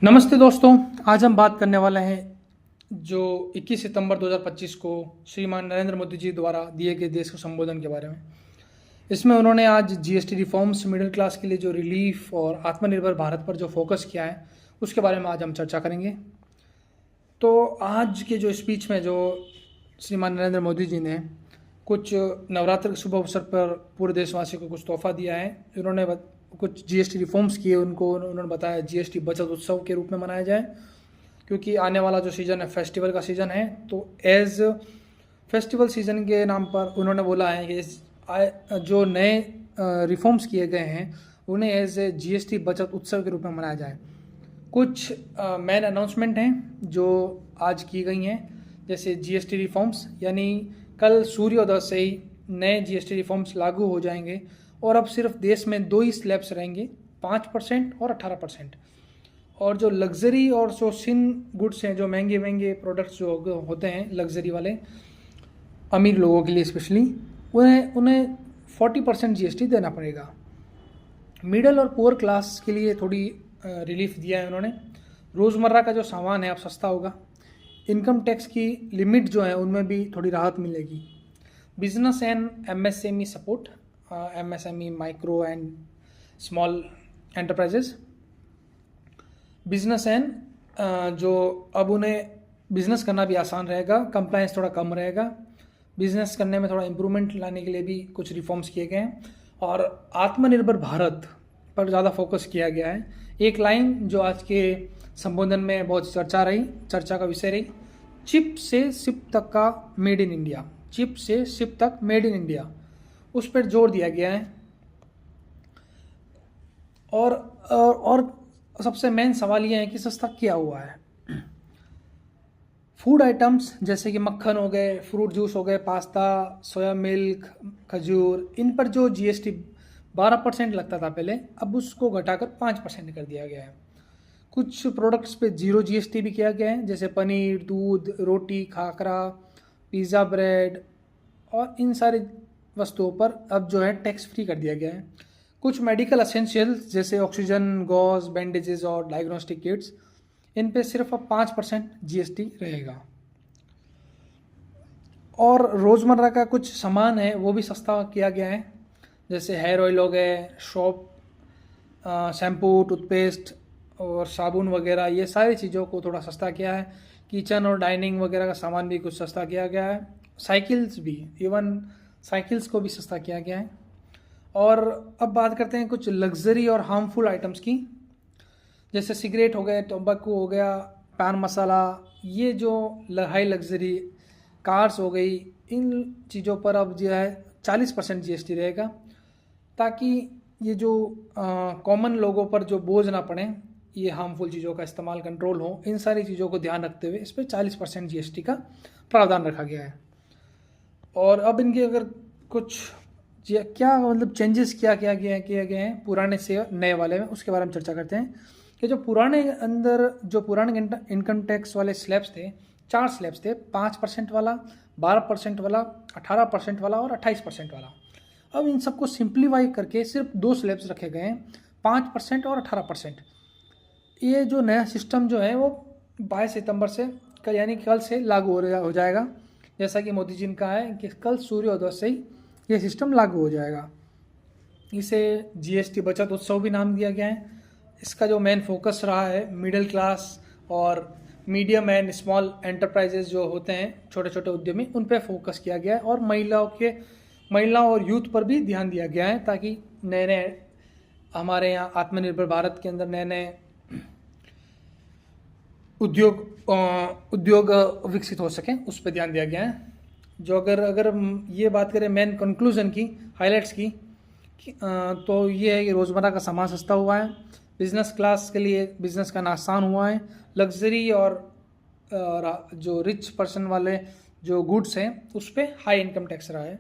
नमस्ते दोस्तों, आज हम बात करने वाले हैं जो 21 सितंबर 2025 को श्रीमान नरेंद्र मोदी जी द्वारा दिए गए देश को संबोधन के बारे में। इसमें उन्होंने आज जीएसटी रिफॉर्म्स, मिडिल क्लास के लिए जो रिलीफ और आत्मनिर्भर भारत पर जो फोकस किया है उसके बारे में आज हम चर्चा करेंगे। तो आज के जो स्पीच में जो श्रीमान नरेंद्र मोदी जी ने कुछ नवरात्र के शुभ अवसर पर पूरे देशवासियों को कुछ तोहफा दिया है। उन्होंने कुछ जीएसटी रिफॉर्म्स किए, उनको उन्होंने बताया जीएसटी बचत उत्सव के रूप में मनाया जाए, क्योंकि आने वाला जो सीज़न है फेस्टिवल का सीज़न है। तो एज फेस्टिवल सीज़न के नाम पर उन्होंने बोला है कि जो नए रिफॉर्म्स किए गए हैं उन्हें एज जीएसटी बचत उत्सव के रूप में मनाया जाए। कुछ मेन अनाउंसमेंट हैं जो आज की गई हैं, जैसे जीएसटी रिफॉर्म्स, यानी कल सूर्योदय से ही नए जीएसटी रिफॉर्म्स लागू हो जाएंगे और अब सिर्फ देश में दो ही स्लैब्स रहेंगे, 5% और 18%। और जो लग्जरी और जो सिन गुड्स हैं, जो महंगे महंगे प्रोडक्ट्स जो होते हैं लग्जरी वाले, अमीर लोगों के लिए स्पेशली, उन्हें 40% जीएसटी देना पड़ेगा। मिडिल और पुअर क्लास के लिए थोड़ी रिलीफ दिया है उन्होंने। रोज़मर्रा का जो सामान है अब सस्ता होगा। इनकम टैक्स की लिमिट जो है उनमें भी थोड़ी राहत मिलेगी। Business and MSME support, MSME micro and small enterprises, business and जो अब उन्हें बिजनेस करना भी आसान रहेगा, कंप्लायंस थोड़ा कम रहेगा, बिजनेस करने में थोड़ा इम्प्रूवमेंट लाने के लिए भी कुछ रिफॉर्म्स किए गए हैं। और आत्मनिर्भर भारत पर ज़्यादा फोकस किया गया है। एक लाइन जो आज के संबोधन में बहुत चर्चा का विषय रही, चिप से सिप तक का मेड इन इंडिया, चिप से सिप तक मेड इन इंडिया, उस पर जोर दिया गया है। और सबसे मेन सवाल यह है कि सस्ता क्या हुआ है। फूड आइटम्स जैसे कि मक्खन हो गए, फ्रूट जूस हो गए, पास्ता, सोया मिल्क, खजूर, इन पर जो जीएसटी 12% लगता था पहले, अब उसको घटाकर 5% कर दिया गया है। कुछ प्रोडक्ट्स पे 0 जीएसटी भी किया गया है, जैसे पनीर, दूध, रोटी, खाकरा, पिज़्ज़ा, ब्रेड, और इन सारी वस्तुओं पर अब जो है टैक्स फ्री कर दिया गया है। कुछ मेडिकल असेंशियल्स जैसे ऑक्सीजन, गॉज, बैंडेजेस और डायग्नोस्टिक किट्स, इन पे सिर्फ अब 5% जीएसटी रहेगा। और रोज़मर्रा का कुछ सामान है वो भी सस्ता किया गया है, जैसे हेयर ऑयल हो गए, शॉप, शैम्पू, टूथपेस्ट और साबुन वगैरह, ये सारी चीज़ों को थोड़ा सस्ता किया है। किचन और डाइनिंग वगैरह का सामान भी कुछ सस्ता किया गया है। साइकिल्स भी, इवन साइकिल्स को भी सस्ता किया गया है। और अब बात करते हैं कुछ लग्जरी और हार्मफुल आइटम्स की, जैसे सिगरेट हो गए, टोबैको हो गया, पान मसाला, ये जो हाई लग्जरी कार्स हो गई, इन चीज़ों पर अब जो है 40% जीएसटी रहेगा, ताकि ये जो कॉमन लोगों पर जो बोझ ना पड़े, ये हार्मफुल चीज़ों का इस्तेमाल कंट्रोल हो, इन सारी चीज़ों को ध्यान रखते हुए इस पर 40% जीएसटी का प्रावधान रखा गया है। और अब इनके अगर कुछ क्या मतलब चेंजेस किए गए हैं पुराने से नए वाले में, उसके बारे में चर्चा करते हैं। कि जो पुराने इनकम टैक्स वाले स्लैब्स थे, 4 स्लैब्स थे, 5% वाला, 12% वाला, 18% वाला और 28% वाला। अब इन सबको सिंप्लीफाई करके सिर्फ 2 स्लैब्स रखे गए हैं, 5% और 18%। ये जो नया सिस्टम जो है वो 22 सितंबर से यानी कल से लागू हो जाएगा। जैसा कि मोदी जी ने कहा है कि कल सूर्योदय से ही ये सिस्टम लागू हो जाएगा। इसे जीएसटी बचत उत्सव भी नाम दिया गया है। इसका जो मेन फोकस रहा है, मिडिल क्लास और मीडियम एंड स्मॉल एंटरप्राइजेज जो होते हैं, छोटे छोटे उद्यमी, उन पे फोकस किया गया है। और महिलाओं और यूथ पर भी ध्यान दिया गया है, ताकि नए हमारे यहाँ आत्मनिर्भर भारत के अंदर नए उद्योग विकसित हो सकें, उस पर ध्यान दिया गया है। जो अगर हम ये बात करें मेन कंक्लूजन की, हाइलाइट्स की, तो ये है कि रोज़मर्रा का सामान सस्ता हुआ है, बिज़नेस क्लास के लिए बिज़नेस करना आसान हुआ है, लग्जरी और जो रिच पर्सन वाले जो गुड्स हैं उस पर हाई इनकम टैक्स रहा है।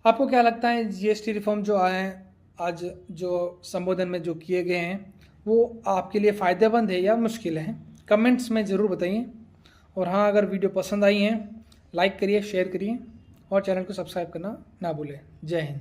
आपको क्या लगता है, जीएसटी रिफॉर्म जो आए हैं आज जो संबोधन में जो किए गए हैं, वो आपके लिए फ़ायदेमंद है या मुश्किल है? कमेंट्स में ज़रूर बताइए। और हाँ, अगर वीडियो पसंद आई है लाइक करिए, शेयर करिए और चैनल को सब्सक्राइब करना ना भूलें। जय हिंद।